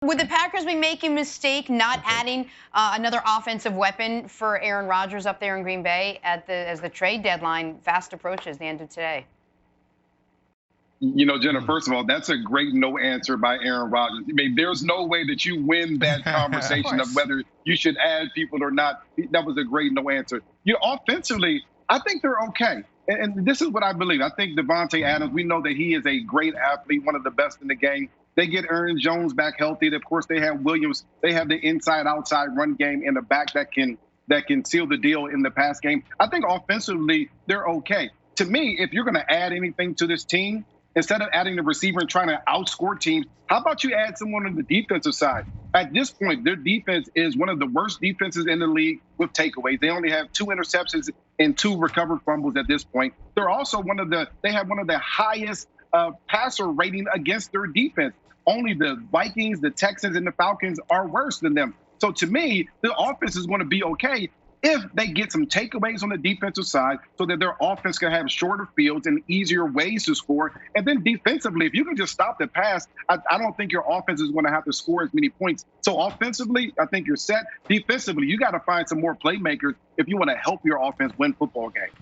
Would the Packers be making a mistake not adding another offensive weapon for Aaron Rodgers up there in Green Bay as the trade deadline fast approaches the end of today? Jenna, first of all, that's a great no answer by Aaron Rodgers. I mean, there's no way that you win that conversation of whether you should add people or not. That was a great no answer. Offensively, I think they're okay. And this is what I believe. I think Devontae Adams, we know that he is a great athlete, one of the best in the game. They get Aaron Jones back healthy. Of course, they have Williams. They have the inside-outside run game in the back that can seal the deal in the pass game. I think offensively, they're okay. To me, if you're going to add anything to this team, instead of adding the receiver and trying to outscore teams, how about you add someone on the defensive side? At this point, their defense is one of the worst defenses in the league with takeaways. They only have 2 interceptions and 2 recovered fumbles at this point. They're also they have one of the highest passer rating against their defense. Only the Vikings, the Texans, and the Falcons are worse than them. So to me, the offense is going to be okay if they get some takeaways on the defensive side so that their offense can have shorter fields and easier ways to score. And then defensively, if you can just stop the pass, I don't think your offense is going to have to score as many points. So offensively, I think you're set. Defensively, you got to find some more playmakers if you want to help your offense win football games.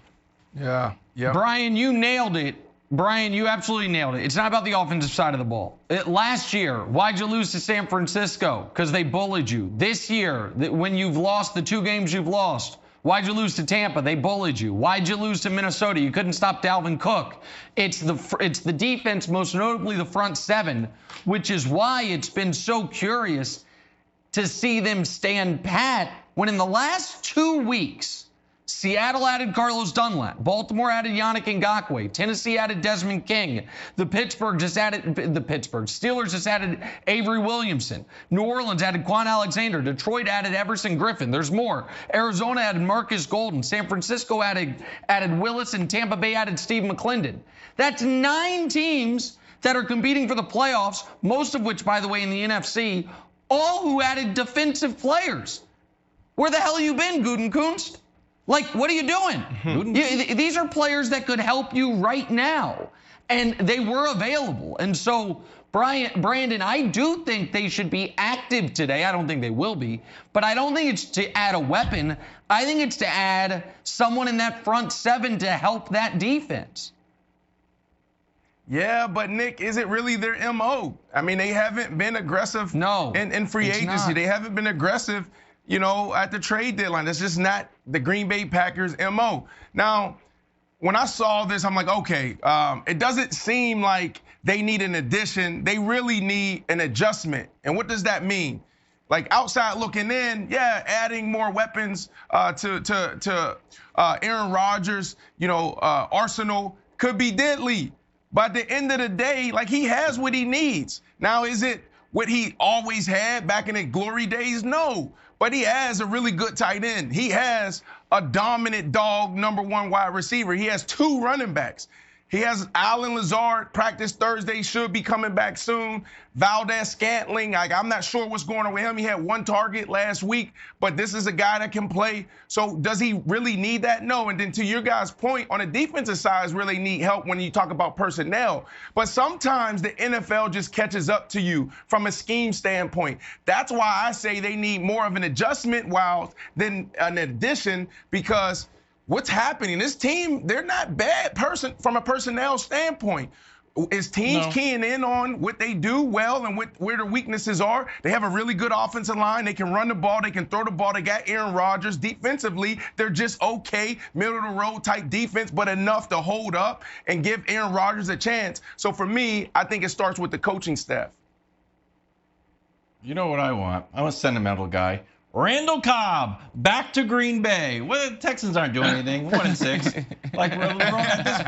Yeah. Brian, you nailed it. Brian, you absolutely nailed it. It's not about the offensive side of the ball. Last year, why'd you lose to San Francisco? Because they bullied you. This year, when you've lost the 2 games you've lost, why'd you lose to Tampa? They bullied you. Why'd you lose to Minnesota? You couldn't stop Dalvin Cook. It's the defense, most notably the front 7, which is why it's been so curious to see them stand pat when in the last 2 weeks, Seattle added Carlos Dunlap. Baltimore added Yannick Ngakoue. Tennessee added Desmond King. The Steelers just added Avery Williamson. New Orleans added Quan Alexander. Detroit added Everson Griffin. There's more. Arizona added Marcus Golden. San Francisco added Willis, and Tampa Bay added Steve McClendon. That's 9 teams that are competing for the playoffs, most of which, by the way, in the NFC, all who added defensive players. Where the hell have you been, Gutekunst? Like, what are you doing? These are players that could help you right now, and they were available. And so, Brandon, I do think they should be active today. I don't think they will be, but I don't think it's to add a weapon. I think it's to add someone in that front 7 to help that defense. Yeah, but Nick, is it really their MO? I mean, they haven't been aggressive in free agency. They haven't been aggressive, at the trade deadline. That's just not the Green Bay Packers MO. Now, when I saw this, I'm like, okay, it doesn't seem like they need an addition. They really need an adjustment. And what does that mean? Like, outside looking in, yeah, adding more weapons to Aaron Rodgers, arsenal could be deadly. But at the end of the day, like, he has what he needs. Now, is it what he always had back in the glory days? No. But he has a really good tight end. He has a dominant dog #1 wide receiver. He has 2 running backs. He has Allen Lazard, practice Thursday, should be coming back soon. Valdez-Scantling, I'm not sure what's going on with him. He had 1 target last week, but this is a guy that can play. So does he really need that? No. And then to your guys' point, on the defensive side, really need help when you talk about personnel. But sometimes the NFL just catches up to you from a scheme standpoint. That's why I say they need more of an adjustment than an addition, because what's happening? This team, they're not bad from a personnel standpoint. Is teams keying in on what they do well and where their weaknesses are? They have a really good offensive line. They can run the ball. They can throw the ball. They got Aaron Rodgers. Defensively, they're just okay, middle-of-the-road type defense, but enough to hold up and give Aaron Rodgers a chance. So for me, I think it starts with the coaching staff. You know what I want? I'm a sentimental guy. Randall Cobb back to Green Bay. Well, the Texans aren't doing anything. 1-6. Like, at this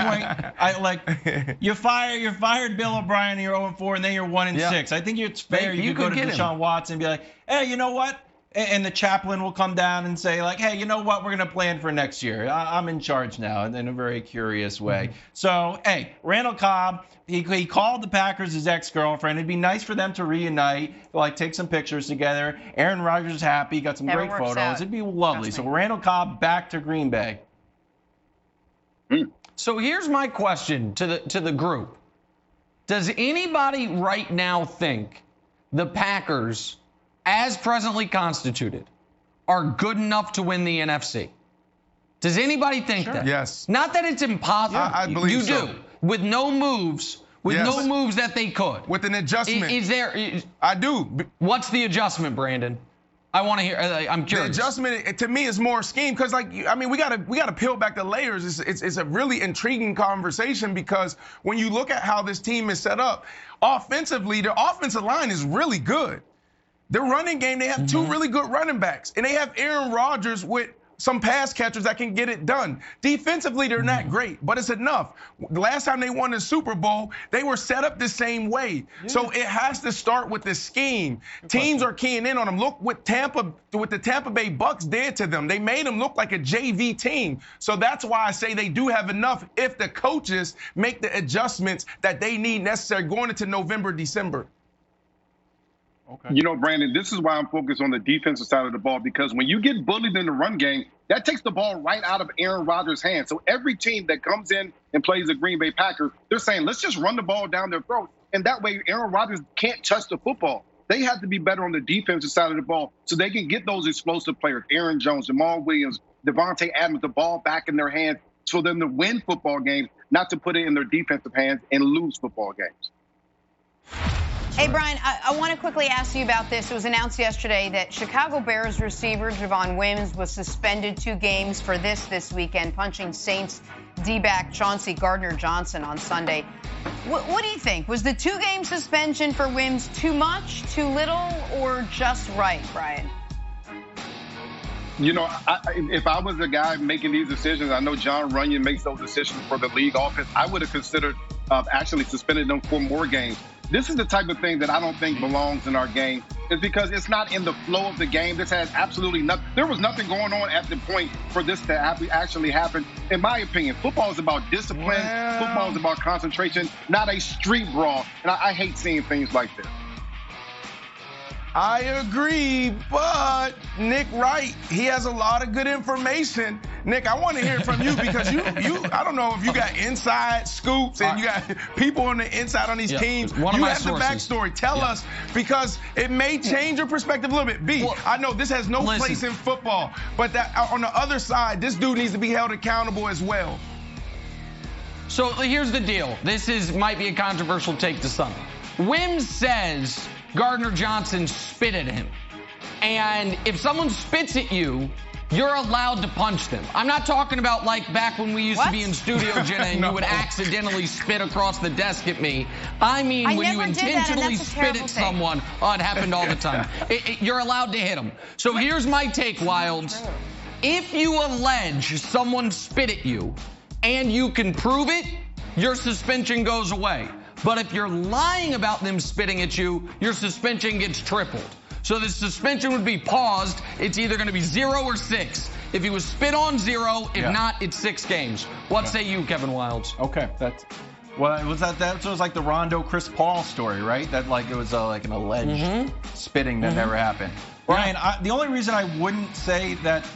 point, you fired Bill O'Brien. You're 0-4, and then you're 1-6. I think it's fair. You could go to Deshaun Watson and be like, hey, you know what? And the chaplain will come down and say, like, hey, you know what? We're going to plan for next year. I'm in charge now, in a very curious way. So, hey, Randall Cobb, he called the Packers his ex-girlfriend. It'd be nice for them to reunite, like take some pictures together. Aaron Rodgers is happy, got some great photos. It'd be lovely. So Randall Cobb back to Green Bay. So here's my question to the group. Does anybody right now think the Packers, as presently constituted, are good enough to win the NFC? Does anybody think that? Yes. Not that it's impossible. I believe you so. do. With no moves. With no moves that they could. With an adjustment. Is there? I do. What's the adjustment, Brandon? I want to hear. I'm curious. The adjustment, to me, is more scheme because, like, I mean, we gotta peel back the layers. It's a really intriguing conversation because when you look at how this team is set up, offensively, their offensive line is really good. Their running game, they have two really good running backs, and they have Aaron Rodgers with some pass catchers that can get it done. Defensively, they're not great, but it's enough. The last time they won the Super Bowl, they were set up the same way. So it has to start with the scheme. Teams are keying in on them. Look what the Tampa Bay Bucks did to them. They made them look like a JV team. So that's why I say they do have enough if the coaches make the adjustments that they need necessary going into November, December. Okay. You know, Brandon, this is why I'm focused on the defensive side of the ball, because when you get bullied in the run game, that takes the ball right out of Aaron Rodgers' hands. So every team that comes in and plays the Green Bay Packers, they're saying, let's just run the ball down their throat. And that way, Aaron Rodgers can't touch the football. They have to be better on the defensive side of the ball so they can get those explosive players, Aaron Jones, Jamal Williams, Devontae Adams, the ball back in their hands for them to win football games, not to put it in their defensive hands and lose football games. Hey, Brian, I want to quickly ask you about this. It was announced yesterday that Chicago Bears receiver Javon Williams was suspended 2 games for this weekend, punching Saints D-back Chauncey Gardner-Johnson on Sunday. What do you think? Was the 2-game suspension for Williams too much, too little, or just right, Brian? You know, if I was the guy making these decisions, I know John Runyon makes those decisions for the league office, I would have considered actually suspending them for more games. This is the type of thing that I don't think belongs in our game. It's because it's not in the flow of the game. This has absolutely nothing. There was nothing going on at the point for this to actually happen. In my opinion, football is about discipline. Football is about concentration, not a street brawl. And I hate seeing things like this. I agree, but Nick Wright, he has a lot of good information. Nick, I want to hear from you because you I don't know if you got inside scoops and you got people on the inside on these teams. One of you my have sources. The backstory. Tell us, because it may change your perspective a little bit. B, I know this has no place in football, but that on the other side, this dude needs to be held accountable as well. So here's the deal. This might be a controversial take to some. Wims says Gardner-Johnson spit at him. And if someone spits at you, you're allowed to punch them. I'm not talking about like back when we used to be in studio, Jenna, and you would accidentally spit across the desk at me. I mean, when you intentionally spit at someone, it happened all the time. You're allowed to hit them. So here's my take, Wilds. If you allege someone spit at you and you can prove it, your suspension goes away. But if you're lying about them spitting at you, your suspension gets tripled. So the suspension would be paused. It's either going to be 0 or 6. If he was spit on, 0. If not, it's 6 games. What say you, Kevin Wilds? Okay, that's that was like the Rondo Chris Paul story, right? That like it was like an alleged spitting that never happened. Brian, the only reason I wouldn't say that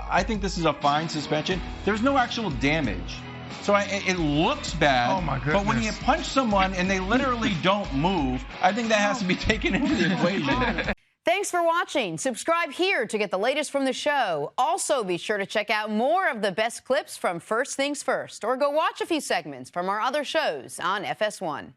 I think this is a fine suspension, there's no actual damage. So it looks bad, oh my goodness. But when you punch someone and they literally don't move, I think that has to be taken into the equation. Thanks for watching. Subscribe here to get the latest from the show. Also, be sure to check out more of the best clips from First Things First, or go watch a few segments from our other shows on FS1.